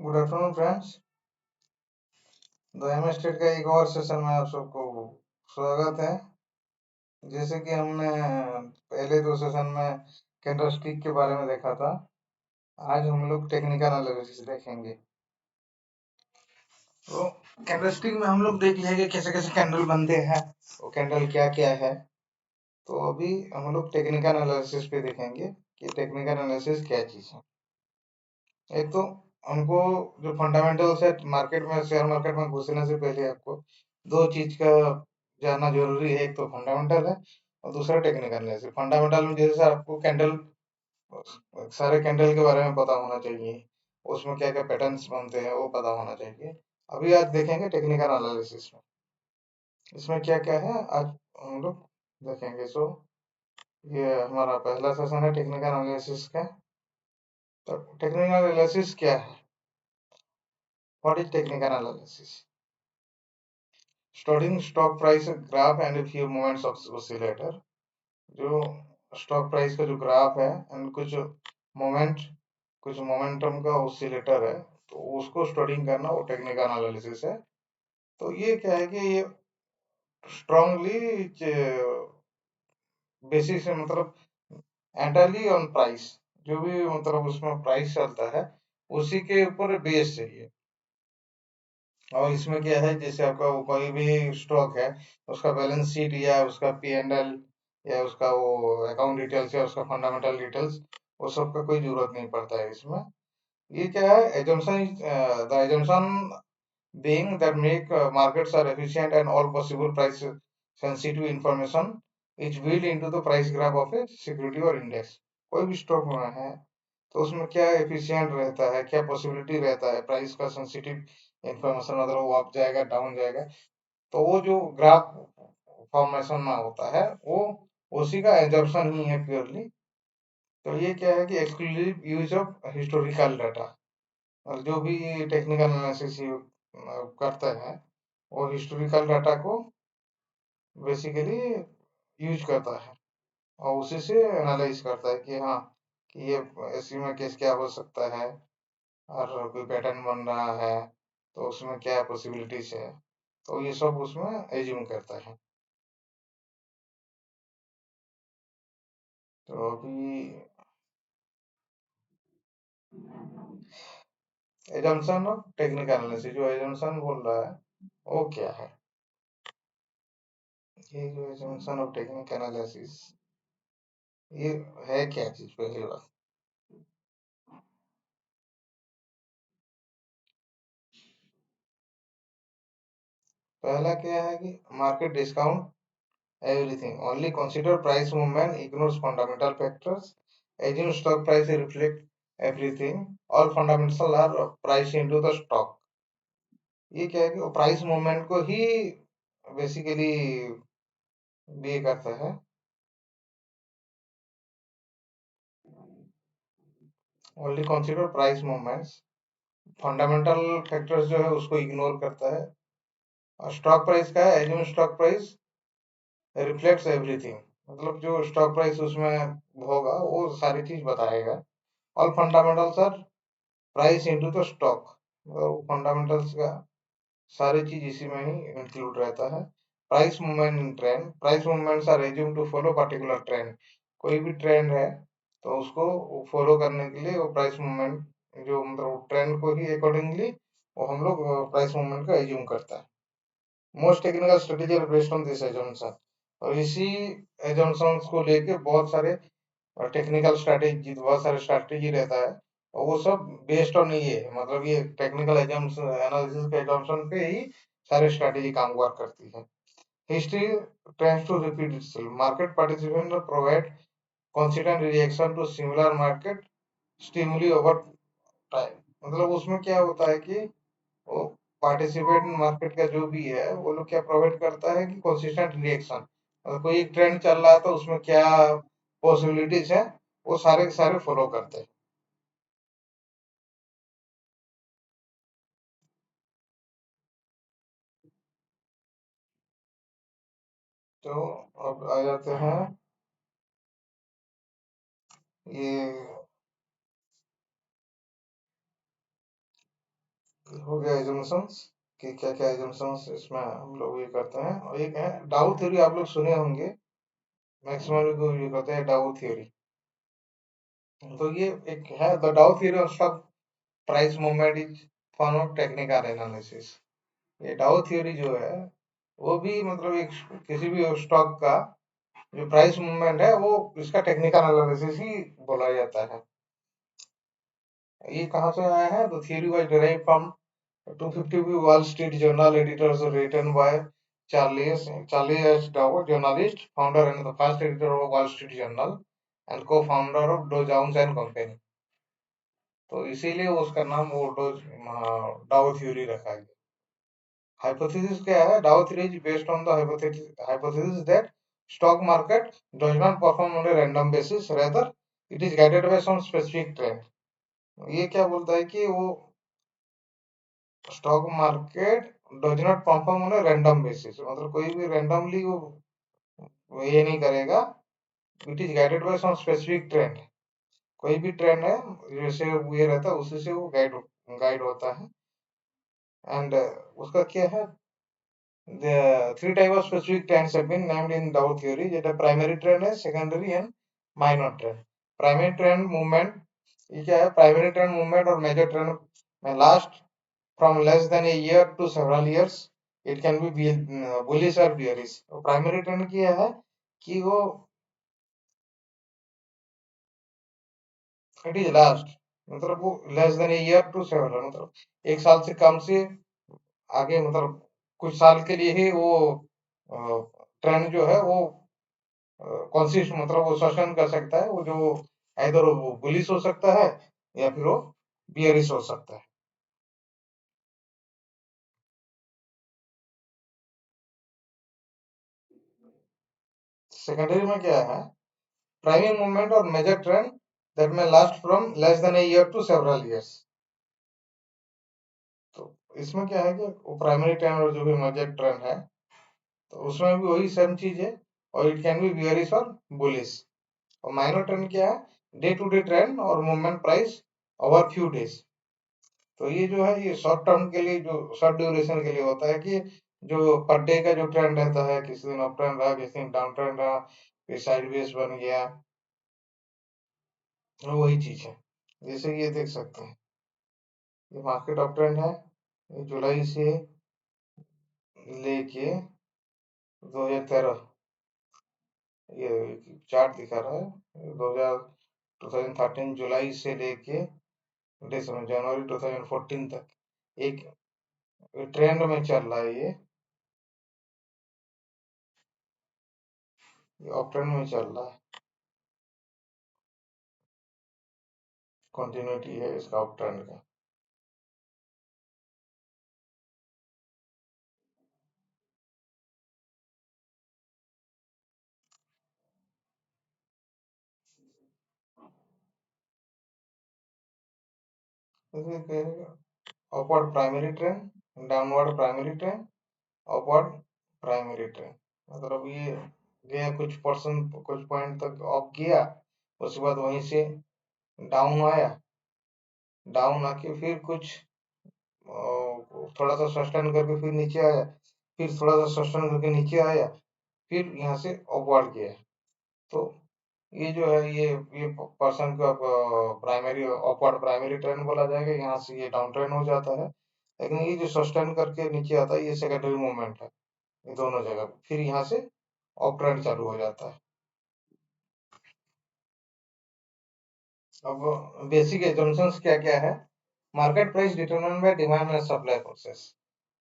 Good afternoon friends. The M state का एक और सेशन में आप सबको स्वागत है। जैसे कि हमने पहले दो सेशन में कैंडलस्टिक के बारे में देखा था, आज हम लोग टेक्निकल एनालिसिस देखेंगे। तो कैंडलस्टिक में हम लोग देख लेंगे कैसे कैसे कैंडल बनते हैं, वो कैंडल क्या क्या है। तो अभी हम लोग टेक्निकल एनालिसिस पे देखेंगे कि टेक्निकल एनालिसिस क्या चीज़ है। एक तो हमको जो फंडामेंटल्स है मार्केट में, शेयर मार्केट में घुसने से पहले आपको दो चीज का जानना जरूरी है। एक तो फंडामेंटल है और दूसरा टेक्निकल एनालिसिस। फंडामेंटल में जैसे आपको कैंडल, सारे कैंडल के बारे में पता होना चाहिए, उसमें क्या क्या पैटर्न्स बनते हैं वो पता होना चाहिए। अभी आज देखेंगे टेक्निकल एनालिसिस में, इसमें क्या क्या है आज हम लोग देखेंगे। सो ये हमारा पहला सेशन है टेक्निकल एनालिसिस का। तो टेक्निकल एनालिसिस क्या है? What is technical analysis? Studying stock price graph and few moments of oscillator. जो स्टॉक प्राइस का जो ग्राफ है एंड मोमेंट कुछ मोमेंटम का ऑसिलेटर है, तो उसको स्टडिंग करना वो टेक्निकल एनालिसिस है। तो ये क्या है कि ये स्ट्रांगली बेसिस है, मतलब एंटायरली ऑन प्राइस, जो भी मतलब उसमें प्राइस चलता है उसी के ऊपर बेस चाहिए। और इसमें क्या है, जैसे आपका वो कोई भी स्टॉक है, उसका बैलेंस शीट या उसका P&L या उसका वो अकाउंट डिटेल्स या उसका फंडामेंटल डिटेल्स, वो सब का कोई जरूरत नहीं पड़ता है इसमें। ये क्या है, assumption, the assumption being that make markets are efficient and all possible price sensitive information is built into the price graph of a security or index। कोई भी स्टॉक में है तो उसमें क्या एफिशिएंट रहता है, क्या पॉसिबिलिटी रहता है प्राइस का सेंसिटिव इंफॉर्मेशन, मतलब वो अप जाएगा डाउन जाएगा, तो वो जो ग्राफ फॉर्मेशन में होता है वो उसी का एजम्पशन ही है प्योरली। तो ये क्या है कि exclusive use of historical data, और जो भी टेक्निकल एनालिसिस करता है वो हिस्टोरिकल डाटा को बेसिकली यूज करता है और उसी से एनालाइज करता है कि हाँ, कि ये ऐसी में केस क्या हो सकता है और कोई पैटर्न बन रहा है तो उसमें क्या पॉसिबिलिटीज है, तो ये सब उसमें एज्यूम करता है। तो अभी एजम्पशन ऑफ टेक्निकल एनालिसिस, जो एजम्पशन बोल रहा है वो क्या है? ये जो एजम्पशन ऑफ टेक्निकल एनालिसिस, ये है क्या चीज? पहली बात, पहला क्या है कि market discount everything, only consider price movement, ignores fundamental factors, assume stock price reflect everything, all fundamentals are priced into the stock। ये क्या है कि वो प्राइस मूवमेंट को ही बेसिकली ये करता है। Only consider price movements, fundamental factors जो है उसको इग्नोर करता है। और स्टॉक प्राइस का है, assume stock price reflects everything, मतलब जो स्टॉक प्राइस उसमें होगा वो सारी चीज बताएगा। All fundamentals are price into the stock, मतलब फंडामेंटल्स का सारी चीज इसी में ही इंक्लूड रहता है। Price movement in trend, price movements are assume to follow particular trend. कोई भी ट्रेंड है तो उसको फॉलो करने के लिए वो प्राइस मूवमेंट जो मतलब ट्रेंड को ही अकॉर्डिंगली वो हम लोग प्राइस मूवमेंट का एज्यूम करता है। Most technical strategy are based on this assumption, और इसी एजम्पशंस को लेके बहुत सारे टेक्निकल स्ट्रैटेजी, बहुत सारे स्ट्रैटेजी रहता है और वो सब बेस्ड ऑन ये, मतलब ये टेक्निकल एनालिसिस के एजम्पशन पे ही सारे स्ट्रैटेजी काम वर्क करती है। History tends to repeat itself, market participant provide consistent reaction to similar market stimuli over time. मतलब उसमें क्या होता है कि वो पार्टिसिपेंट मार्केट का जो भी है वो लोग क्या प्रोवाइड करता है कि कंसिस्टेंट रिएक्शन, अगर कोई एक ट्रेंड चल रहा है तो उसमें क्या पॉसिबिलिटीज है वो सारे के सारे फॉलो करते हैं। तो अब आ जाते हैं ये हो गया एजम्पशंस कि क्या क्या एजम्पशंस इसमें हम लोग ये करते हैं, और एक है डाउ थ्योरी, आप लोग सुने होंगे, मैक्सिमम लोग ये करते हैं डाउ थ्योरी। तो ये एक है द डाउ theory of stock price movement is form of technical analysis. ये डाउ थ्योरी जो है वो भी मतलब एक किसी भी स्टॉक का जो प्राइस मूवमेंट है वो इसका टेक्निकल एनालिसिस ही बोला जाता है। ये कहाँ से आया है? The theory was derived from 250 Wall Street Journal editors written by Charlie H. Dow, journalist, founder and the first editor of Wall Street Journal and co-founder of Dow Jones and Company। तो इसीलिए उसका नाम वो डाउ theory रखा गया। Hypothesis क्या है? डाउ theory is based on the hypothesis that stock market does not perform on a random basis, rather it is guided by some specific trend। ये क्या बोलता है कि वो stock market does not perform on a random basis, मतलब कोई भी randomly वो ये नहीं करेगा। It is guided by some specific trend, कोई भी ट्रेंड है जैसे ये रहता है उसी से वो गाइड गाइड होता है। एंड उसका क्या है? The three type of specific trends have been named in Dow theory, Zeta primary trend है, secondary and minor trend। primary trend movement, ये क्या है? primary trend movement और major trend में last from less than a year to several years, it can be bullish or bearish। और primary trend क्या है कि वो it is last, मतलब वो less than a year to several, मतलब एक साल से कम से आगे, मतलब कुछ साल के लिए ही वो ट्रेंड जो है वो कॉन्सिस्ट, मतलब वो सस्टेन कर सकता है, वो जो इधर वो बुलिश हो सकता है या फिर वो बियरिश हो सकता है। सेकेंडरी में क्या है? प्राइमरी मूवमेंट और मेजर ट्रेंड दैट में last from less than a year to several years. तो इसमें क्या है कि वो प्राइमरी ट्रेंड और जो भी मेजर ट्रेंड है तो उसमें भी वही सेम चीज है, और इट कैन बी बियरिश और बुलिश। और माइनर ट्रेंड क्या है? डे टू डे ट्रेंड और movement price over few days. तो ये जो है ये शॉर्ट टर्म के लिए, जो शॉर्ट ड्यूरेशन के लिए होता है कि जो पर डे का जो ट्रेंड रहता है, किसी दिन अप ट्रेंड रहा, किसी दिन डाउन ट्रेंड रहा, फिर साइडवेज बन गया, वो वही चीज है। जैसे ये देख सकते हैं, ये मार्केट अप ट्रेंड है, ये जुलाई से लेके 2013, ये चार्ट दिखा रहा है 2013 जुलाई से लेके दिसंबर जनवरी 2014 तक एक ट्रेंड में चल रहा है। ये अप ट्रेंड में चल रहा है, कंटिन्यूटी है इसका अप ट्रेंड का। Upward primary trend, downward primary trend, upward primary trend, मतलब ये गया कुछ परसेंट कुछ पॉइंट तक अप किया, उसके बाद वहीं से डाउन आया, डाउन आके फिर कुछ थोड़ा सा सस्टेन करके फिर नीचे आया, फिर थोड़ा सा सस्टेन करके नीचे आया, फिर यहाँ से अपवर्ड गया। तो ये जो है ये पर्सन का प्राइमरी अपवर्ड प्राइमरी ट्रेंड बोला जाएगा। यहाँ से ये डाउन ट्रेंड हो जाता है, लेकिन ये जो सस्टेन करके नीचे आता है ये सेकेंडरी मूवमेंट है, ये दोनों जगह फिर यहाँ से अप ट्रेंड चालू हो जाता है। अब बेसिक एजम्पशंस क्या क्या है? Market price determine by demand and supply forces.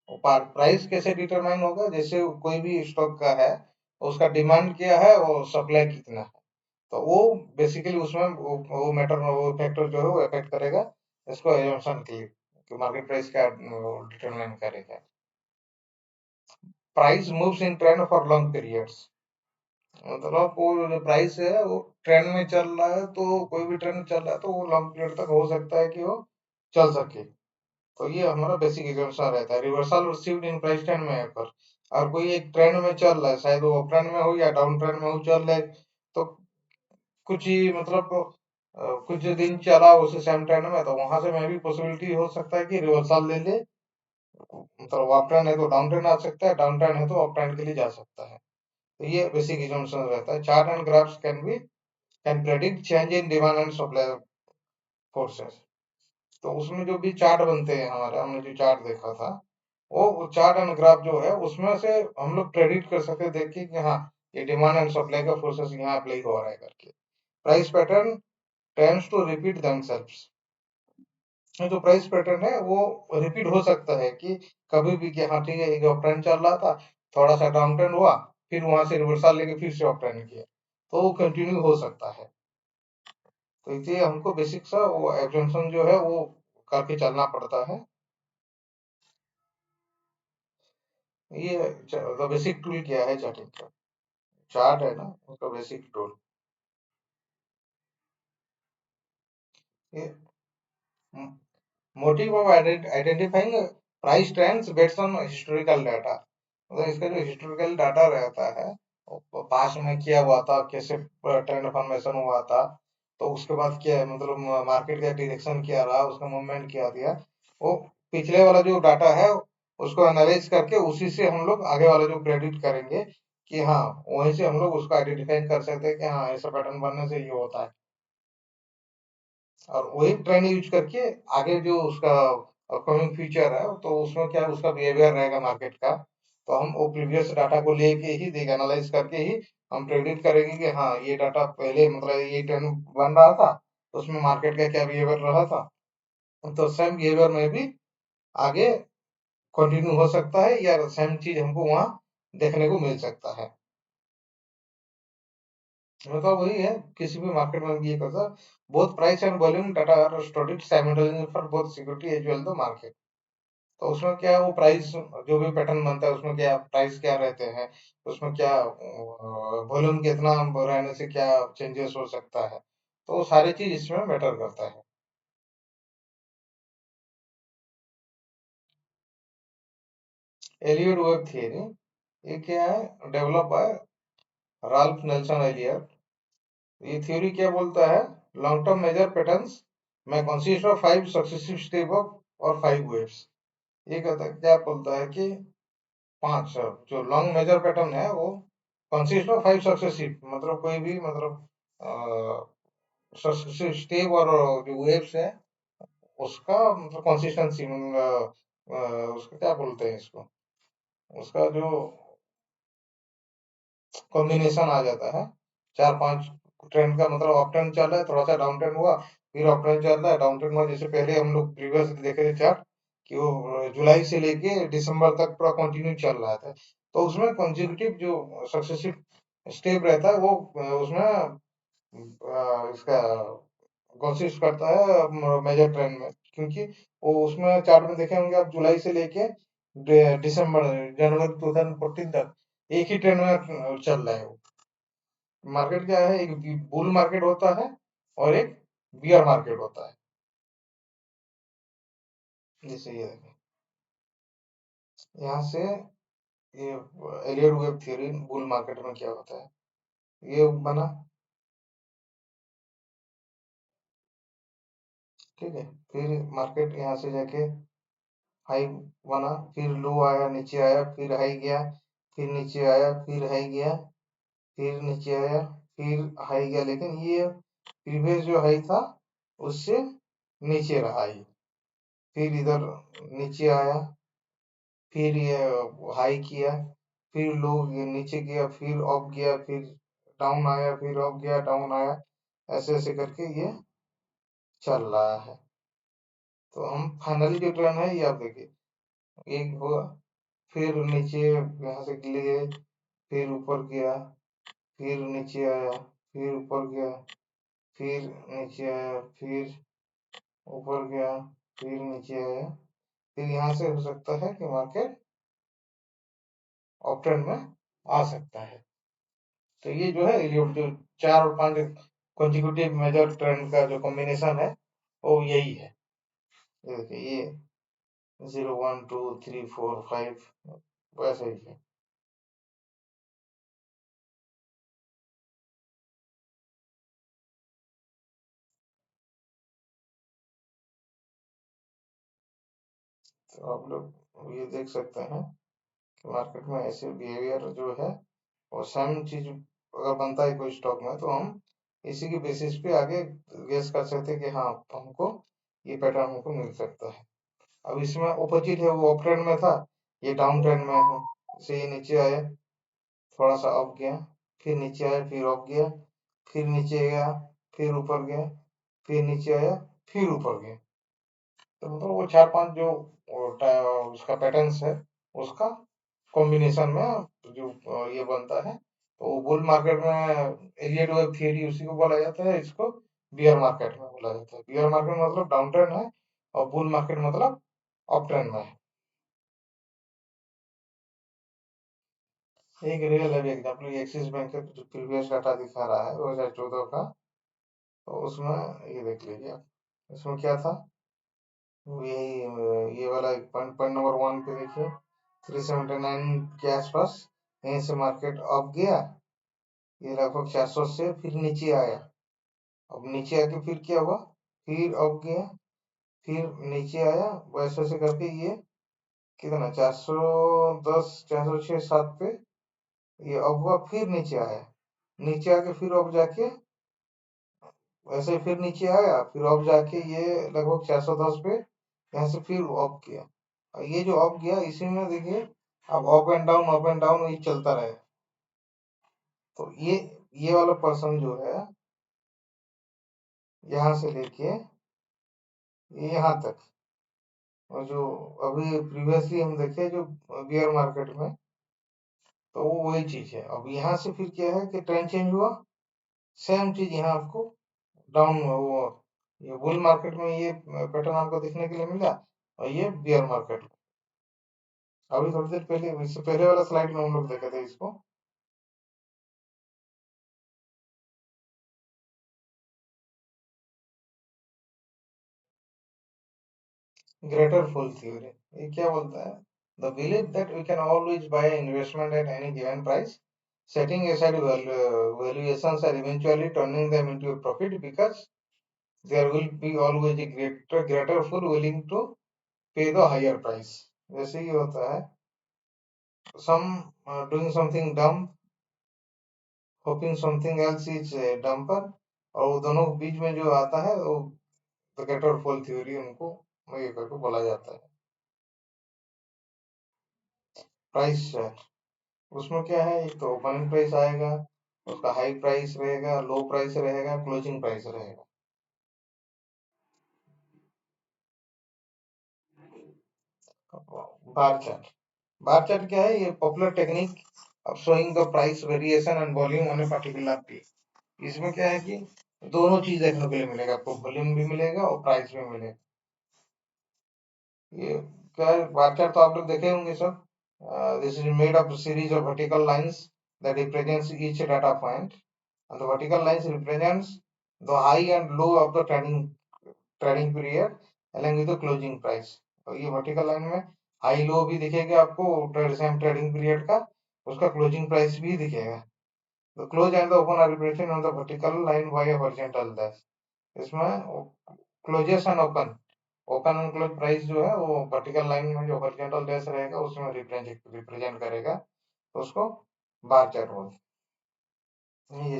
Price कैसे डिटरमाइन होगा? जैसे कोई भी स्टॉक का है, उसका डिमांड क्या है और सप्लाई कितना है, तो वो बेसिकली उसमें वो मैटर, वो फैक्टर जो है वो अफेक्ट करेगा इसको एजम्पशन के लिए कि मार्केट प्राइस क्या डिटरमाइन करेगा। Price moves in trend for long periods, मतलब वो जो प्राइस है वो ट्रेंड में चल रहा है, तो कोई भी ट्रेंड चल रहा है तो वो लॉन्ग पीरियड तक हो सकता है कि वो चल सके। तो ये हमारा बेसिक एजम्पशन रहता है। Reversal received in price trend में पर, और कोई एक ट्रेंड में चल रहा है, शायद वो अप ट्रेंड में हो या डाउन ट्रेंड में हो चल रहा है, तो कुछ ही मतलब कुछ दिन चला उसी सेम ट्रेंड में, तो वहां से मैं भी पॉसिबिलिटी हो सकता है कि रिवर्सल ले ले, मतलब अप ट्रेंड है तो डाउन ट्रेंड आ सकता है, डाउन ट्रेंड है तो अप ट्रेंड के लिए जा सकता है। तो ये बेसिक assumption रहता है। Chart and graphs can predict change in demand and supply forces. तो उसमें जो भी चार्ट बनते हैं हमारे, हमने जो चार्ट देखा था, वो चार्ट एंड ग्राफ जो है उसमें से हम लोग प्रेडिक्ट कर सकते हैं, देखिए कि हाँ ये डिमांड एंड सप्लाई का फोर्सेस यहाँ अप्लाई हो रहा है करके। Price pattern tends to repeat themselves। ये जो प्राइस पैटर्न है वो रिपीट हो सकता है कि कभी भी कि हाँ ठीक है, एक अप ट्रेंड चल रहा था, थोड़ा सा डाउन ट्रेंड हुआ, फिर वहां से रिवर्सल लेके फिर से अप ट्रेंड किया, तो वो कंटिन्यू हो सकता है। तो इसलिए हमको बेसिक सा वो एग्जम्पशन जो है वो करके चलना पड़ता है। ये बेसिक टूल क्या है चार्टिंग का? चार्ट है ना उसका बेसिक टूल। ये motive of identifying price trends based on historical data. मतलब इसका जो हिस्टोरिकल डाटा रहता है, पास्ट में क्या हुआ था, कैसे ट्रेंड फॉर्मेशन हुआ था, तो उसके बाद क्या मतलब मार्केट का डायरेक्शन क्या रहा, उसका मूवमेंट क्या दिया, वो पिछले वाला जो डाटा है उसको एनालाइज करके उसी से हम लोग आगे वाला जो प्रेडिक्ट करेंगे कि हाँ, वहीं से हम लोग उसको आइडेंटिफाई कर सकते हैं कि हाँ ऐसा पैटर्न बनने से ये होता है। और वही ट्रेंड यूज करके आगे जो उसका अपकमिंग फ्यूचर है, तो उसमें क्या है, उसका बिहेवियर रहेगा मार्केट का, तो हम वो प्रीवियस डाटा को लेके ही देख एनालाइज करके ही हम प्रेडिक्ट करेंगे कि हाँ ये डाटा पहले मतलब ये ट्रेंड बन रहा था, तो उसमें मार्केट का क्या बिहेवियर रहा था, तो सेम बिहेवियर में भी आगे कंटिन्यू हो सकता है या सेम चीज हमको वहाँ देखने को मिल सकता है। मतलब वही है, किसी भी मार्केट में ये करता, both price and volume data are studied simultaneously for both security as well the market. तो उसमें क्या है, वो प्राइस जो भी पैटर्न बनता है उसमें क्या प्राइस क्या रहते हैं, उसमें क्या वॉल्यूम कितना रहने से क्या चेंजेस हो सकता है, तो वो सारी चीज इसमें मैटर करता है। एलियट वेब थियरी, ये क्या है, develop by Ralph Nelson Elliott. ये थ्योरी क्या बोलता है, लॉन्ग टर्म मेजर पैटर्न्स में consist of 5 successive step of और 5 वेव्स। ये कहता है, क्या बोलता है कि पांच जो लॉन्ग मेजर पैटर्न है वो कंसिस्ट ऑफ 5 सक्सेसिव, मतलब कोई भी मतलब सक्सेसिव स्टेप और जो वेव्स है उसका मतलब कंसिस्टेंसी, उसका क्या बोलते हैं इसको, उसका जो कॉम्बिनेशन आ जाता है, चार पांच ट्रेंड का, मतलब अप ट्रेंड चल रहा है, थोड़ा सा डाउन ट्रेंड हुआ, फिर अप ट्रेंड चल रहा है, डाउन ट्रेंड हुआ, जैसे पहले हम लोग प्रीवियस देखे थे चार्ट कि वो जुलाई से लेके दिसंबर तक पूरा कंटिन्यू चल रहा था, तो उसमें कंसेक्यूटिव जो सक्सेसिव स्टेप रहता है वो उसमें इसका कोशिश करता है मेजर ट्रेंड में, क्योंकि वो उसमें चार्ट में देखे होंगे आप, जुलाई से लेके दिसंबर जनवरी 2014 तक एक ही ट्रेंड में चल रहा है वो। मार्केट क्या है, एक बुल मार्केट होता है और एक बियर मार्केट होता है। जैसे ये देखें, यहाँ से ये Elliott wave theory bull market में क्या होता है, ये बना, ठीक है, फिर मार्केट यहाँ से जाके हाई बना, फिर लो आया, नीचे आया, फिर हाई गया, फिर नीचे आया, फिर हाई गया, फिर नीचे आया, फिर हाई गया, लेकिन ये प्रीवियस जो हाई था उससे नीचे रहा ये, फिर इधर नीचे आया, फिर ये हाई किया, फिर लो, ये नीचे गया, फिर अप गया, फिर डाउन आया, फिर अप गया, डाउन आया, ऐसे ऐसे करके ये चल रहा है। तो हम फाइनली जो ट्रेंड है ये आप देखिए, एक हुआ, फिर नीचे यहाँ से लिए, फिर ऊपर गया, फिर नीचे आया, फिर ऊपर गया, फिर नीचे आया, फिर ऊपर गया, फिर नीचे आया, फिर यहाँ से हो सकता है कि मार्केट अप ट्रेंड में आ सकता है। तो ये जो है, ये जो चार और पांच कंसेक्यूटिव मेजर ट्रेंड का जो कॉम्बिनेशन है वो यही है। ये देखिए, ये 0 1 2 3 4 5 वैसे ही है। तो आप लोग ये देख सकते हैं कि मार्केट में ऐसे बिहेवियर जो है और सेम चीज अगर बनता है कोई स्टॉक में, तो हम इसी के बेसिस पे आगे गेस कर सकते हैं कि हाँ, हमको ये पैटर्न हमको मिल सकता है। अब इसमें अपोजिट है, वो अप ट्रेंड में था, ये डाउन ट्रेंड में है। जैसे ये नीचे आया, थोड़ा सा अप गया, फिर नीचे आया, फिर अप गया, फिर नीचे गया, फिर ऊपर गया, फिर नीचे आया, फिर ऊपर गया। तो मतलब वो चार पांच जो उसका पैटर्न्स है, उसका कॉम्बिनेशन में जो ये बनता है, तो बुल मार्केट में एलियट वेव थियरी उसी को बोला जाता है। इसको बियर मार्केट में बोला जाता है। बियर मार्केट मतलब डाउन ट्रेंड है, और बुल मार्केट मतलब अप ट्रेंड में है। एक real life example, axis bank का जो प्रीवियस डाटा दिखा रहा है 2014 का, तो उसमें ये देख लीजिए आप, इसमें क्या था, यही ये वाला पॉइंट पॉइंट नंबर वन पे देखिए, 379 के आसपास, यहीं से मार्केट अप गया, ये लगभग 400 से फिर नीचे आया। अब नीचे आके फिर क्या हुआ, फिर अप गया, फिर नीचे आया, वैसे ऐसे करके ये कितना 410 406 7 पे ये अप हुआ, फिर नीचे आया, नीचे आके फिर अप जाके वैसे फिर नीचे आया, फिर अप जाके ये लगभग 410 पे यहाँ से फिर अप किया। और ये जो अप गया, इसी में देखिए अब अप एंड डाउन ये चलता रहे। तो ये वाला पर्सन जो है, यहाँ से लेके ये यहाँ तक, और जो अभी प्रीवियसली हम देखे जो बियर मार्केट में, तो वो वही चीज है। अब यहाँ से फिर क्या है कि ट्रेंड चेंज हुआ, सेम चीज यहाँ आपको डाउन वो ये बुल मार्केट में ये पैटर्न आपको देखने के लिए मिला, और ये बियर मार्केट। अभी थोड़ी देर पहले, इससे पहले वाला स्लाइड में हम लोग देखे थे इसको। ग्रेटर फुल थ्योरी ये क्या बोलता है, they believe that we can always buy investment at any given price, setting aside valuations and eventually turning them into a profit, because there will be always a greater fool willing to pay the higher price। जैसे ही होता है, some doing something dumb, hoping something else is dumper, और वो दोनों के बीच में जो आता है वो द ग्रेटर फॉल थ्योरी, उनको ये करके बोला जाता है। प्राइस चार्ट, उसमें क्या है, एक तो ओपनिंग प्राइस आएगा, उसका हाई प्राइस रहेगा, लो प्राइस रहेगा, क्लोजिंग प्राइस रहेगा। बार चार्ट, बार चार्ट क्या है, ये popular technique of showing the price variation and volume on a particular day. इसमें क्या है कि दोनों चीज देखने के लिए मिलेगा, आपको वॉल्यूम भी मिलेगा और प्राइस भी मिलेगा। ये क्या है, बार चार्ट तो आप लोग देखे होंगे सब। This is made up series of vertical lines that represents each data point, and the vertical lines represents the high and low of the trading period along with the closing price। और ये vertical line में high low भी दिखेगा आपको same trading period का, उसका closing price भी दिखेगा। तो close and the open are represented on the vertical line by a horizontal dash. इसमें closes and open, open and close price जो है वो वर्टिकल लाइन में जो हॉरिजॉन्टल डैश रहेगा उसमें रिप्रेजेंट करेगा, तो उसको बार चार्ट बोलते हैं।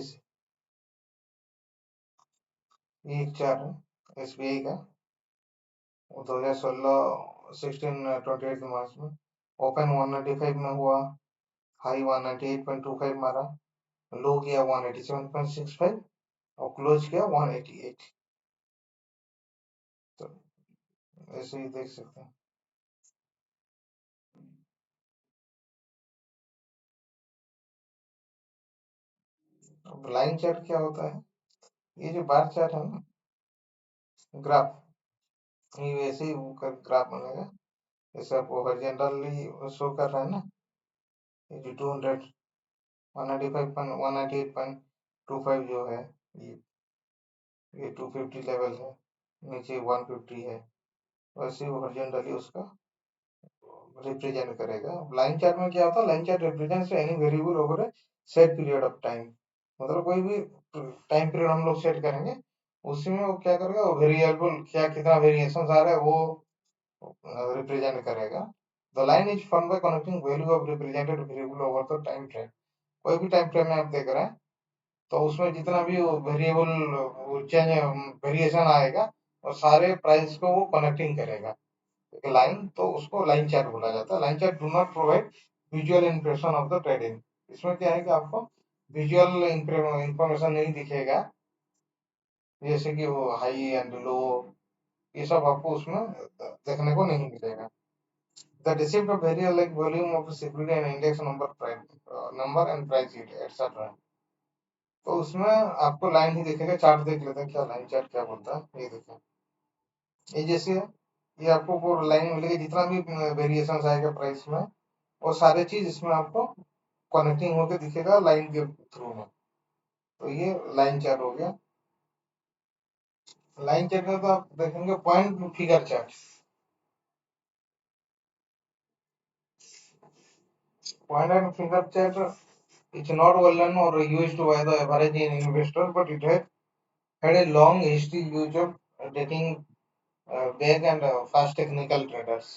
ये एक चार्ट है एसबीआई का, वो 2016 28 मार्च में ओपन 195 में हुआ, हाई 198.25 मारा, लो गया 187.65 और क्लोज किया 188। तो ऐसे ही देख सकते हैं। अब लाइन चार्ट क्या होता है, ये जो बार चार्ट है ना, ग्राफ, ये वैसे ही ग्राफ बनेगा जैसे आपको हॉरिजॉन्टली शो कर रहा है ना, ये जो 200 195.198.25 जो है, ये ये 250 लेवल है, नीचे 150 है, वैसे ही हॉरिजॉन्टली उसका रिप्रेजेंट करेगा। लाइन चार्ट में क्या होता है, line chart represents any variable over A set period of time. मतलब कोई भी टाइम पीरियड हम लोग सेट करेंगे, उसी में वो क्या करेगा, वो वेरिएबल क्या कितना वेरिएशन आ रहा है वो रिप्रेजेंट करेगा। The line is form by connecting value of represented variable over the time frame. कोई भी टाइम फ्रेम में आप देख रहे हैं तो उसमें जितना भी वेरिएबल चेंज वेरिएशन आएगा और सारे प्राइस को वो कनेक्टिंग करेगा लाइन, तो उसको लाइन चार्ट बोला जाता है। Line chart do not provide visual impression of the trading. इसमें क्या है कि आपको विजुअल इंफॉर्मेशन नहीं दिखेगा, जैसे कि वो हाई एंड लो, ये सब आपको उसमें देखने को नहीं मिलेगा। The receipt of variable like volume of security and index number price number and price etcetera. तो उसमें आपको लाइन ही दिखेगा। चार्ट देख लेते हैं क्या लाइन चार्ट क्या बोलता है, ये देखें। ये जैसे है, ये आपको वो लाइन मिलेगी जितना भी वेरिएशन आएगा प्राइस में, वो सारे चीज इसमें आपको कनेक्टिंग होके दिखेगा लाइन के थ्रू में। तो ये लाइन चार्ट हो गया। लाइन चार्ट में तो आप देखेंगे point figure chart. Point and figure chart it's not well known or used by the average investor, but it had a long history used of dating back and fast technical traders.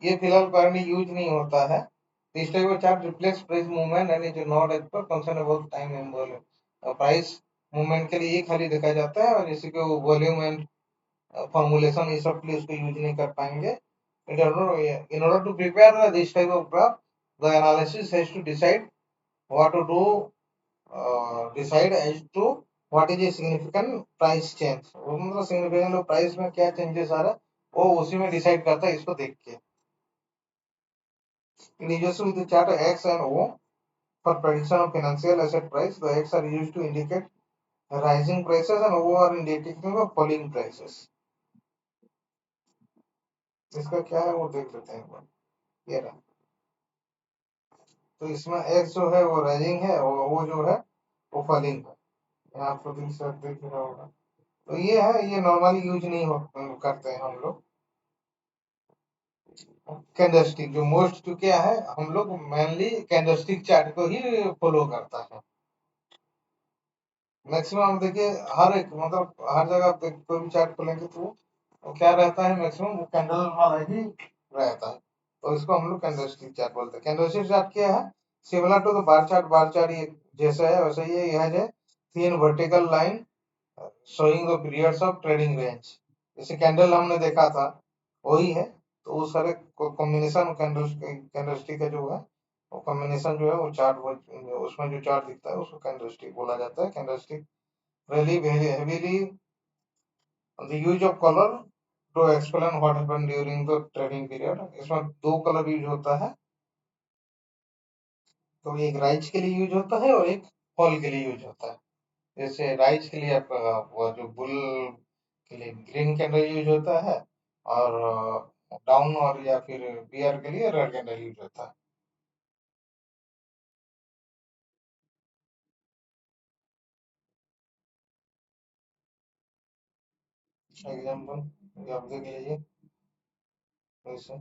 ये फिलहाल currently use नहीं होता है। This type of chart reflects price movement and is not as per concern about time and volume। Price movement के लिए ये खाली देखा जाता है और इसी को वॉल्यूम एंड फॉर्मुलेशन ये सब के लिए उसको यूज नहीं कर पाएंगे। In order to prepare this type of graph, the analysis has to decide what to do, decide as to what is a significant price change। वो मतलब सिग्निफिकेंट प्राइस में क्या चेंजेस आ रहा है वो उसी में डिसाइड करता है इसको देख के। In addition with the chart X and O for prediction of financial asset price, the X are used to indicate rising prices and O are indicating of falling prices। इसका क्या है वो देख लेते हैं। ये रहा। तो इसमें X जो है वो राइजिंग है और O जो है वो फॉलिंग है। यहाँ आपको देख रहा होगा। तो ये है, ये नॉर्मली यूज नहीं करते हैं हम लोग। कैंडलस्टिक जो मोस्ट जो क्या है, हम लोग मेनली कैंडलस्टिक चार्ट को ही फॉलो करता है। मैक्सिमम देखिए हर एक मतलब हर जगह आप कोई भी चार्ट खोलेंगे तो वो क्या रहता है, मैक्सिमम वो कैंडल वाला ही रहता है। तो इसको हम लोग कैंडलस्टिक चार्ट बोलते हैं। कैंडलस्टिक चार्ट क्या है, similar to the bar chart. Bar chart ये जैसा है वैसे ये यह है thin vertical line showing the periods of trading range. जैसे कैंडल हमने देखा था वही है। तो वो सारे कॉम्बिनेशन कैंडलस्टिक का जो है वो कॉम्बिनेशन जो है वो चार्ट उसमें जो चार्ट दिखता है उसको कैंडलस्टिक बोला जाता है। Candlestick really very heavily on the use of color to explain what happened during the trading period। इसमें दो कलर यूज होता है। तो एक राइज के लिए यूज होता है और एक फॉल के लिए यूज होता है। जैसे राइज के लिए आपका वो जो बुल के लिए ग्रीन कैंडल यूज होता है और डाउन और या फिर बियर के लिए रेड कैंडल यूज होता है। एग्जाम्पल आप देख लीजिए। वैसे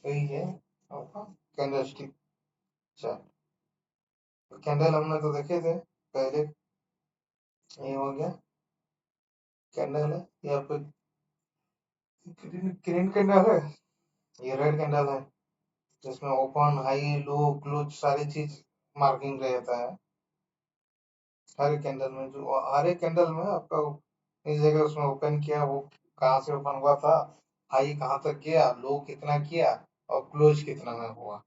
वही है आपका कैंडलस्टिक चार्ट। कैंडल हमने तो देखे थे पहले। ये हो गया कैंडल है, ये आपको ग्रीन कैंडल है, ये रेड कैंडल है जिसमें ओपन हाई लो क्लोज सारी चीज मार्किंग रहता है हर एक कैंडल में। जो हर एक कैंडल में आपका इस जगह उसमें ओपन किया वो कहाँ से ओपन हुआ था, हाई कहाँ तक किया, लो कितना किया और क्लोज कितना में हुआ,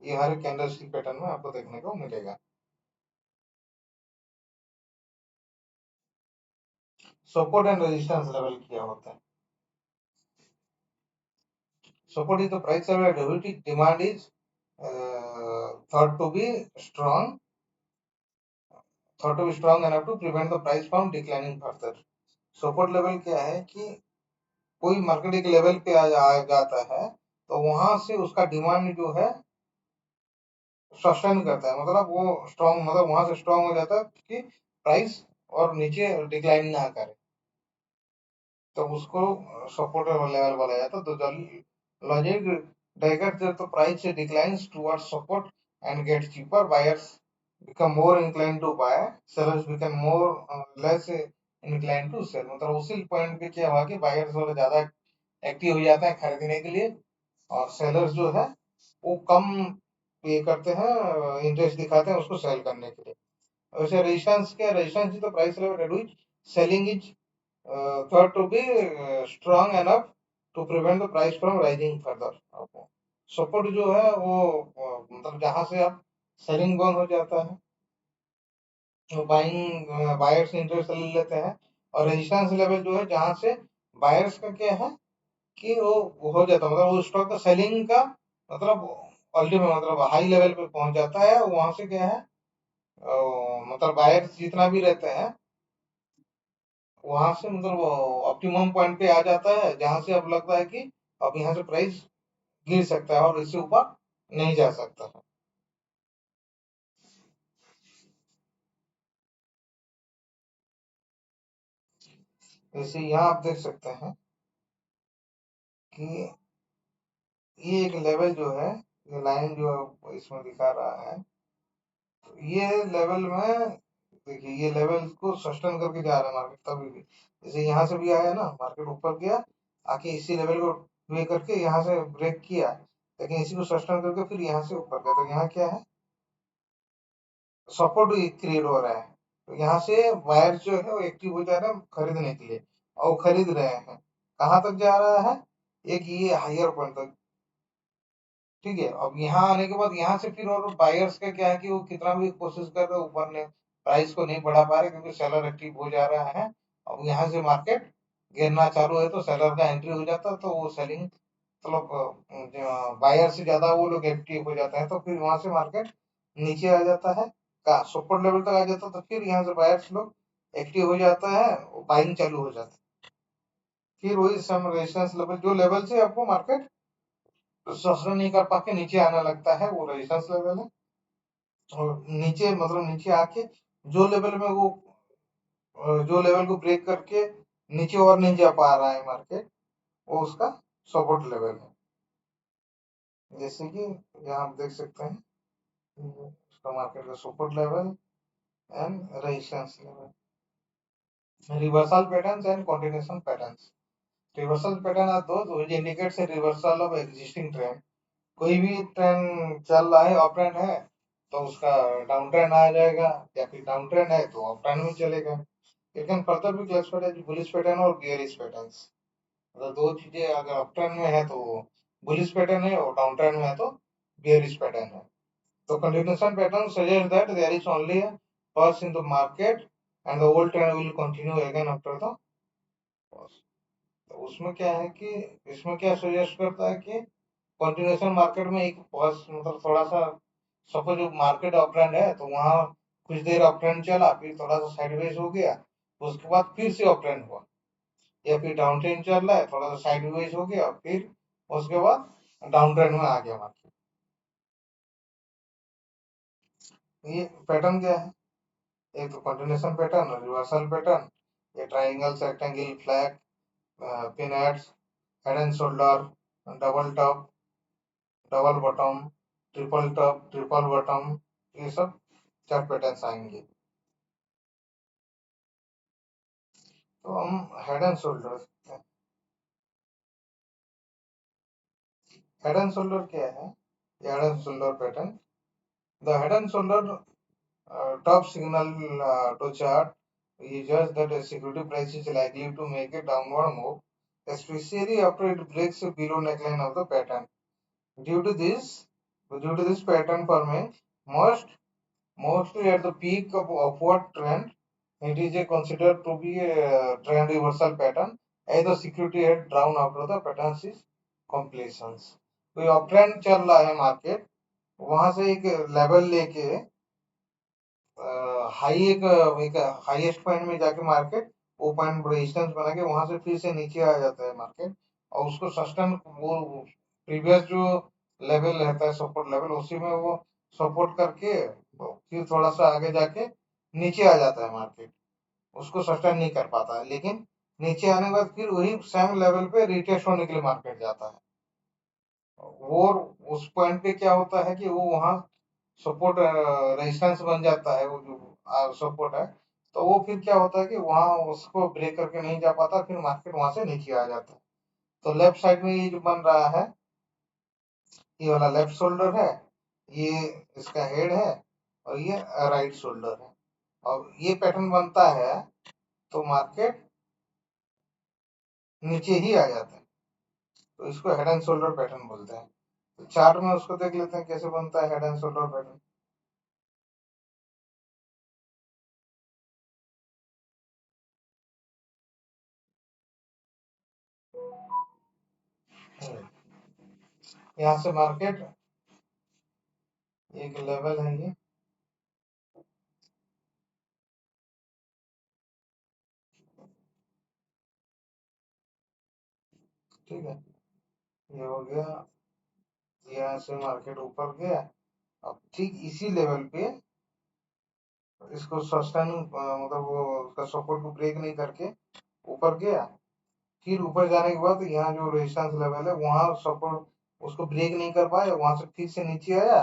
ये हर कैंडल स्टिक पैटर्न में आपको देखने को मिलेगा। सपोर्ट एंड रेजिस्टेंस लेवल क्या होता है। Support is the price level demand is thought to be strong thought to be strong enough to prevent the price from declining further। Support level क्या है कि कोई मार्केट एक लेवल पे आ जाता है तो वहां से उसका डिमांड जो है सस्टेन करता है, मतलब वो स्ट्रांग मतलब वहां से स्ट्रांग हो जाता है कि प्राइस और नीचे डिक्लाइन ना करे, तो उसको सपोर्ट लेवल बोला जाता है। तो लॉजिक डाइगर जब तो price declines towards support and get cheaper, buyers become more inclined to buy, sellers become more less inclined to sell। मतलब उसी पॉइंट पे क्या हुआ कि बायर्स वाले ज्यादा एक्टिव हो जाते हैं खरीदने के लिए, और सेलर्स जो है वो कम पे करते हैं, इंटरेस्ट दिखाते हैं उसको सेल करने के लिए। वैसे रेजिस्टेंस क्या, resistance is the price level at which selling is thought to be strong enough to prevent the price from rising further। Support जो है वो मतलब जहां से आप सेलिंग बंद हो जाता है, वो बाइंग बायर्स इंटरेस्ट ले लेते हैं। और रेजिस्टेंस लेवल जो है जहां से बायर्स का क्या है कि वो हो जाता है, मतलब वो स्टॉक का सेलिंग का मतलब अल्टीमेट मतलब हाई लेवल पे पहुंच जाता है, वहां से क्या है मतलब बायर्स जितना भी रहते हैं वहां से मतलब ऑप्टिमम पॉइंट पे आ जाता है, जहां से अब लगता है कि अब यहाँ से प्राइस गिर सकता है और इससे ऊपर नहीं जा सकता है। जैसे यहाँ आप देख सकते हैं कि ये एक लेवल जो है, ये लाइन जो इसमें दिखा रहा है, तो ये लेवल में देखिए ये लेवल को सस्टेन करके जा रहा है मार्केट कभी भी। जैसे यहाँ से भी आया ना, मार्केट ऊपर गया, आके इसी लेवल को वे करके यहाँ से ब्रेक किया, लेकिन इसी को सस्टेन करके फिर यहाँ से ऊपर गया, तो यहाँ क्या है सपोर्ट क्रिएट हो रहा है। तो यहाँ से वायर जो है वो एक्टिव हो जा रहा है खरीदने के लिए, और वो खरीद रहे हैं। कहाँ तक जा रहा है, एक ये हायर पॉइंट तक। ठीक है, अब यहाँ आने के बाद यहाँ से फिर और बायर्स का क्या है कि वो कितना भी कोशिश कर रहे हैं ऊपर ने प्राइस को नहीं बढ़ा पा रहे, क्योंकि सेलर एक्टिव हो जा रहा है। अब यहाँ से मार्केट गिरना चालू है तो सेलर का एंट्री हो जाता है, तो वो सेलिंग मतलब बायर से ज्यादा वो लोग एक्टिव हो जाते हैं, तो फिर वहां से मार्केट नीचे आ जाता है, का सुपर लेवल तक आ जाता है, तो फिर यहाँ से बायर्स लोग एक्टिव हो जाता है, बाइंग चालू हो जाता है। फिर वही सम रेजिस्टेंस लेवल, जो लेवल से आपको मार्केट सस्टेन नहीं कर पाके नीचे आने लगता है, वो रेजिस्टेंस लेवल है। और नीचे मतलब नीचे आके जो लेवल में वो जो लेवल को ब्रेक करके नीचे और नहीं जा पा रहा है मार्केट, वो उसका सपोर्ट लेवल है। जैसे कि यहाँ आप देख सकते हैं उसका मार्केट का support level and resistance level. Reversal patterns and continuation patterns. Reversal pattern are those which indicates a reversal of existing trend। कोई भी ट्रेंड चल रहा है, अप ट्रेंड है, तो उसका डाउन ट्रेंड आ जाएगा, या फिर डाउन ट्रेंड है तो अप ट्रेंड में चलेगा। यू कैन फर्दर भी क्लासिफाइड एज बुलिश पैटर्न और बेयरिश पैटर्न्स। मतलब दो चीजें, अगर अप ट्रेंड में है तो बुलिश पैटर्न है, और डाउन ट्रेंड में है तो बेयरिश पैटर्न है। तो continuation pattern suggests that there is only a pause in the market and the old trend will continue again after the pause। तो उसमें क्या है कि इसमें क्या सजेस्ट करता है कि कंटिन्यूएशन मार्केट में एक पॉज मतलब थोड़ा सा, सपोज मार्केट अप ट्रेंड है तो वहां कुछ देर अप ट्रेंड चला, फिर थोड़ा सा साइडवेज हो गया, उसके बाद फिर से अप ट्रेंड हुआ। या फिर डाउन ट्रेंड चल रहा है, थोड़ा सा साइडवेज हो गया, फिर उसके बाद डाउन ट्रेंड में आ गया मार्केट। ये पैटर्न क्या है, एक तो कंटिन्यूएशन पैटर्न, रिवर्सल पैटर्न, ये triangle rectangle flag, pennants, head and shoulder, double top, double bottom, triple top, triple bottom, ये सब चार पैटर्न्स आएंगे। तो हम head and shoulder, head and shoulder क्या है, head and shoulder pattern. The head and shoulder top signal to chart is just that a security price is likely to make a downward move, especially after it breaks below neckline of the pattern. Due to this, due to this pattern forming, most mostly at the peak of upward trend, it is considered to be a trend reversal pattern, as the security had drawn after the pattern is completions। कोई up trend चल रहा है market, वहां से एक level लेके high एक highest point में जाके मार्केट वो पॉइंट रेजिस्टेंस बना के वहां से फिर से नीचे आ जाता है मार्केट, और उसको सस्टेन वो प्रीवियस जो लेवल रहता है सपोर्ट लेवल, उसी में वो सपोर्ट करके फिर थोड़ा सा आगे जाके नीचे आ जाता है मार्केट, उसको सस्टेन नहीं कर पाता है, लेकिन नीचे आने के बाद फिर वही सेम लेवल पे रिटेस्ट होने के लिए मार्केट जाता है। वो उस पॉइंट पे क्या होता है कि वो वहां सपोर्ट रेजिस्टेंस बन जाता है, वो जो सपोर्ट है, तो वो फिर क्या होता है कि वहां उसको ब्रेक करके नहीं जा पाता, फिर मार्केट वहां से नीचे आ जाता है। तो लेफ्ट साइड में ये जो बन रहा है, ये वाला लेफ्ट शोल्डर है, ये इसका हेड है, और ये राइट शोल्डर है। और ये पैटर्न बनता है तो मार्केट नीचे ही आ जाता है, तो इसको हेड एंड शोल्डर पैटर्न बोलते हैं। तो चार्ट में उसको देख लेते हैं कैसे बनता है हेड एंड शोल्डर पैटर्न। यहाँ से मार्केट एक लेवल है ये, ठीक है, ये हो गया। यहाँ से मार्केट ऊपर गया, अब ठीक इसी लेवल पे इसको सस्टेन मतलब वो उसका सपोर्ट को ब्रेक नहीं करके ऊपर गया। फिर ऊपर जाने के बाद यहाँ जो रेजिस्टेंस लेवल है वहां सपोर्ट उसको ब्रेक नहीं कर पाया, वहां से फिर से नीचे आया।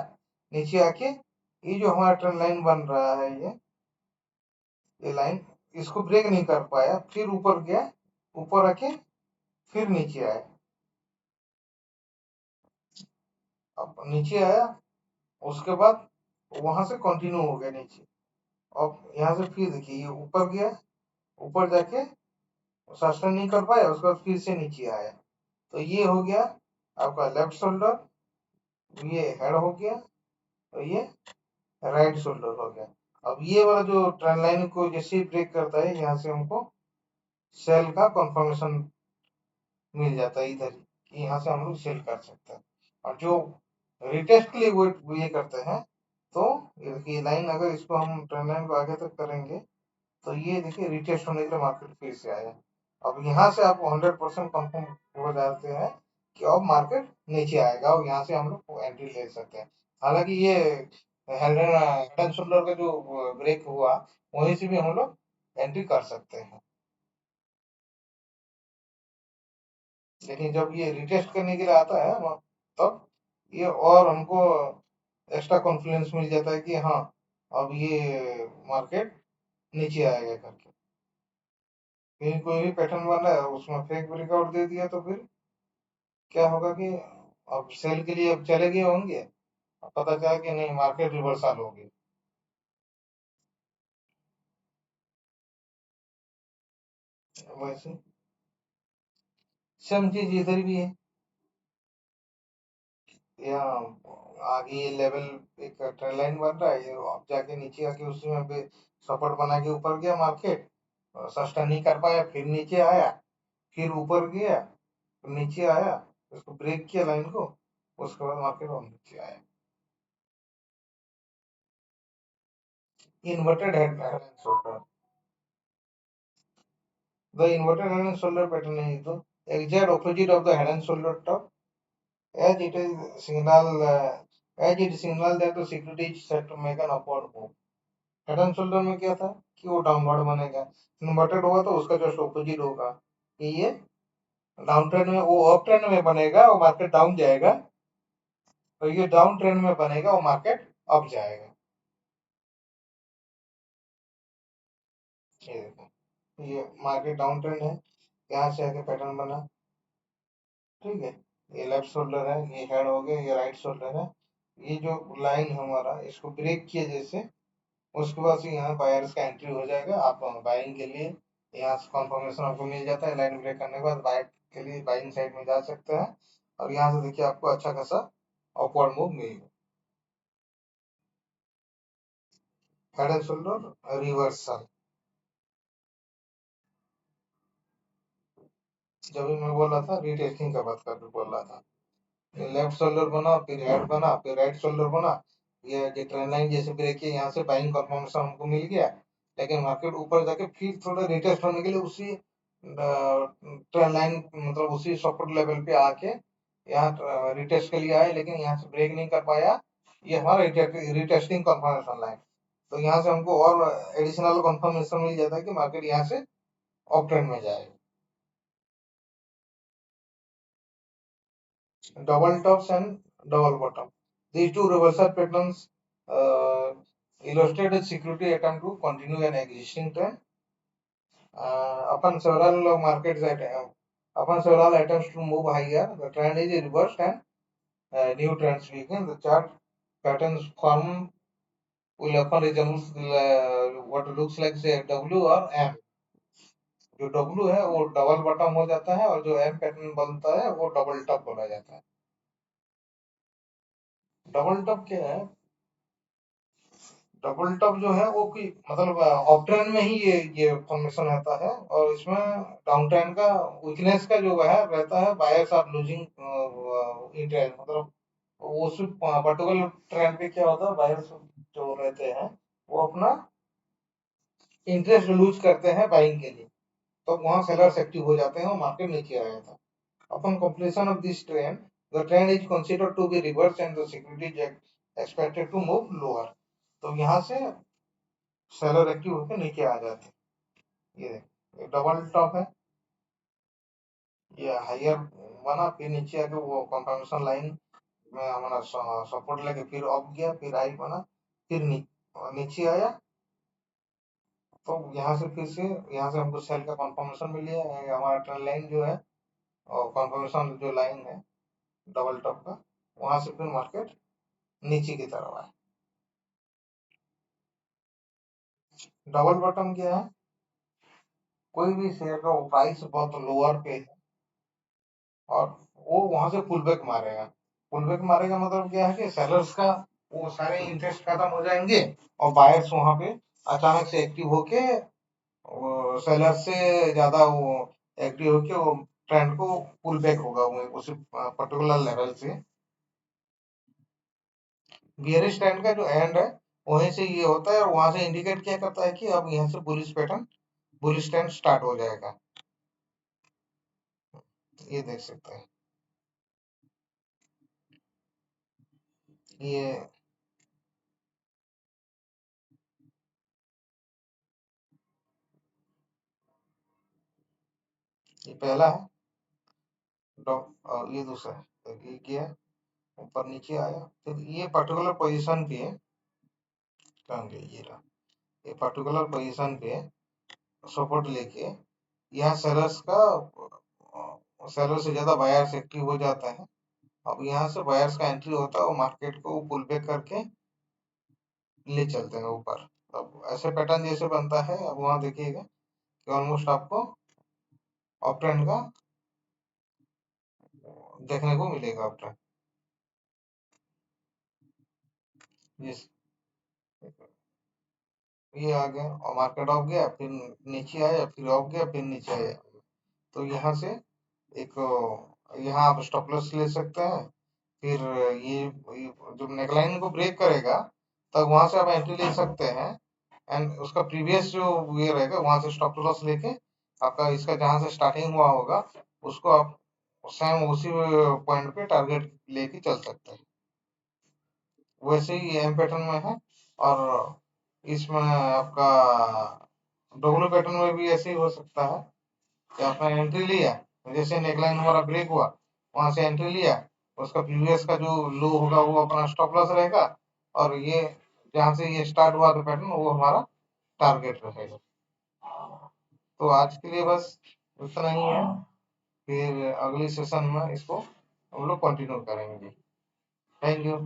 नीचे आके ये जो हमारा ट्रेंड लाइन बन रहा है, ये लाइन इसको ब्रेक नहीं कर पाया, फिर ऊपर गया, ऊपर आके फिर नीचे आया। अब नीचे आया, उसके बाद वहां से कंटिन्यू हो गया नीचे। अब यहाँ से फिर देखिए ये ऊपर गया, ऊपर जाके सस्टेन नहीं कर पाया, उसके बाद फिर से नीचे आया। तो ये हो गया आपका लेफ्ट शोल्डर, ये हेड हो गया, और ये राइट शोल्डर हो गया। अब ये वाला जो ट्रेंड लाइन को जैसे ही ब्रेक करता है, यहाँ से हमको सेल का कंफर्मेशन मिल जाता है इधर कि यहाँ से हम लोग सेल कर सकते हैं। और जो रिटेस्ट के लिए वो ये करते हैं, तो ये देखिए लाइन अगर इसको हम ट्रेंड लाइन को आगे तक करेंगे, तो ये देखिए रिटेस्ट होने के लिए मार्केट फिर से आया। अब यहाँ से आप 100% कंफर्म हो जाते हैं कि अब मार्केट नीचे आएगा, और यहाँ से हम लोग एंट्री ले सकते हैं। हालांकि ये हेड एंड शोल्डर का जो ब्रेक हुआ, वहीं से भी हम लोग एंट्री कर सकते हैं। लेकिन जब ये रिटेस्ट करने के लिए आता है तब ये और हमको एक्स्ट्रा कॉन्फिडेंस मिल जाता है कि हाँ अब ये मार्केट नीचे आएगा करके। कहीं कोई भी पैटर्न बना है उसमें फेक ब्रेकआउट दे दिया, तो फिर क्या होगा कि अब सेल के लिए अब चले गए होंगे, अब पता चला कि नहीं मार्केट रिवर्सल होगी। वैसे सेम चीज इधर भी है। यहाँ आगे ये लेवल एक ट्रेंड लाइन बन रहा है, ये अब जाके नीचे आके उसी में भी सपोर्ट बना के ऊपर गया मार्केट, सस्टेन नहीं कर पाया, फिर नीचे आया, फिर ऊपर गया, फिर नीचे आया, उसको ब्रेक किया लाइन को, उसके बाद मार्केट और नीचे आया। Inverted head and shoulder, the inverted head and shoulder pattern is the exact opposite of the head and shoulder top, as it is as it signal that the security is set to make an upward move। Head and shoulder में क्या था कि वो downward बनेगा, inverted होगा तो उसका just opposite होगा कि ये डाउन ट्रेंड में, वो अप ट्रेंड में बनेगा और मार्केट डाउन जाएगा, तो ये डाउन ट्रेंड में बनेगा और मार्केट अप जाएगा। ये देखो ये मार्केट डाउन ट्रेंड है, यहाँ से आके पैटर्न बना, ठीक है, ये लेफ्ट शोल्डर है, ये हेड हो गया, ये राइट शोल्डर है। ये जो लाइन हमारा इसको ब्रेक किया जैसे, उसके बाद से यहाँ बायर्स का एंट्री हो जाएगा। आप बाइंग के लिए यहाँ से कंफर्मेशन आपको मिल जाता है, लाइन ब्रेक करने के बाद बाय के लिए बाइंग साइड में जा सकते हैं। और यहाँ से देखिए आपको अच्छा खासा अपवर्ड मूव मिलेगा। हेड एंड शोल्डर रिवर्सल, जब भी मैं बोल रहा था रीटेस्टिंग का बात कर बोल रहा था, लेफ्ट शोल्डर बना, फिर हेड बना, फिर राइट शोल्डर बना, ये ट्रेंड लाइन जैसे ब्रेक किया, यहाँ से बाइंग कंफर्मेशन हमको मिल गया। लेकिन मार्केट ऊपर जाके फिर थोड़ा रिटेस्ट होने के लिए उसी ट्रेंड लाइन मतलब उसी सपोर्ट लेवल पे आके यहाँ रिटेस्ट के लिए आए, लेकिन यहाँ से ब्रेक नहीं कर पाया। ये हमारा रिटेस्टिंग कंफर्मेशन लाइन, तो यहाँ से हमको और एडिशनल कंफर्मेशन मिल जाता है कि मार्केट यहाँ से अप ट्रेंड में जाएगा। Double tops and double bottom. These two reversal patterns illustrate a security attempt to continue an existing trend upon several markets at Upon several attempts to move higher, the trend is reversed and new trends begin. The chart patterns form will often resemble what looks like say W or M. जो W है वो double bottom हो जाता है और जो M pattern बनता है वो डबल टॉप बोला जाता है। डबल टॉप क्या है? डबल टॉप जो है वो की मतलब अप ट्रेंड में ही ये फॉर्मेशन रहता है और इसमें डाउन ट्रेंड का वीकनेस का जो है रहता है, बायर्स आर लूजिंग इंटरेस्ट, मतलब उस पर्टिकुलर ट्रेंड पे क्या होता है, बायर्स जो रहते हैं वो अपना इंटरेस्ट लूज करते हैं बाइंग के लिए, तो वहां सेलर्स एक्टिव हो जाते हैं और मार्केट नीचे आ जाता है। Upon completion of this trend, the trend is considered to be reversed and the security is expected to move lower. तो यहाँ से सेलर एक्टिव होकर नीचे आ जाते हैं। ये डबल टॉप है, ये हायर बना फिर नीचे आके वो कंफर्मेशन लाइन में हमारा सपोर्ट लेके फिर अप गया, फिर आई बना, फिर नीचे आया, तो यहाँ से फिर से यहाँ से हमको सेल का कंफर्मेशन मिल गया। हमारा ट्रेंड लाइन जो है और कंफर्मेशन जो लाइन है डबल टॉप का, वहां से फिर मार्केट नीचे की तरफ आए। डबल बॉटम क्या है? कोई भी शेयर का प्राइस बहुत लोअर पे है और वो वहां से पुल बैक मारेगा। पुल बैक मारेगा मतलब क्या है कि सेलर्स का वो सारे इंटरेस्ट खत्म हो जाएंगे और बायर्स वहां पे अचानक से एक्टिव होके सेलर से ज्यादा वो एक्टिव होके वो ट्रेंड को पुल बैक होगा वो उस पर्टिकुलर लेवल से। बियरिश ट्रेंड का जो एंड है वहीं से ये होता है और वहां से इंडिकेट क्या करता है कि अब यहाँ से bullish pattern, bullish trend start हो जाएगा। ये देख सकते हैं। ये ये पहला है और ये दूसरा है। तो ये किया, ऊपर नीचे आया, फिर ये पर्टिकुलर पोजीशन पे कहाँ गया, ये रहा, ये पर्टिकुलर पोजीशन पे सपोर्ट लेके यहाँ सेलर्स का सेलर से ज्यादा बायर्स एक्टिव हो जाता है। अब यहाँ से बायर्स का एंट्री होता है और मार्केट को पुल बैक करके ले चलते हैं ऊपर। अब ऐसे पैटर्न जैसे बनता है, अब वहां देखिएगा कि ऑलमोस्ट आपको अप ट्रेंड का देखने को मिलेगा अप ट्रेंड। जिस ये आ गया और मार्केट ऑफ गया, फिर नीचे आया, फिर ऑफ गया, फिर नीचे आया, तो यहाँ से एक यहाँ आप स्टॉप लॉस ले सकते हैं। फिर ये जब नेकलाइन को ब्रेक करेगा तब वहां से आप एंट्री ले सकते हैं एंड उसका प्रीवियस जो ये रहेगा वहां से स्टॉप लॉस लेके आपका इसका जहां से स्टार्टिंग हुआ होगा उसको आप सेम उसी पॉइंट पे टारगेट लेके चल सकते हैं। वैसे ही एम पैटर्न में है और इसमें आपका डब्ल्यू पैटर्न में भी ऐसे ही हो सकता है कि आपने एंट्री लिया, जैसे नेकलाइन हमारा ब्रेक हुआ वहां से एंट्री लिया, उसका प्रीवियस का जो लो होगा वो अपना स्टॉप लॉस रहेगा और ये जहां से ये स्टार्ट हुआ था पैटर्न वो हमारा टारगेट रहेगा। तो आज के लिए बस इतना ही है, फिर अगली सेशन में इसको हम लोग कंटिन्यू करेंगे। Thank you.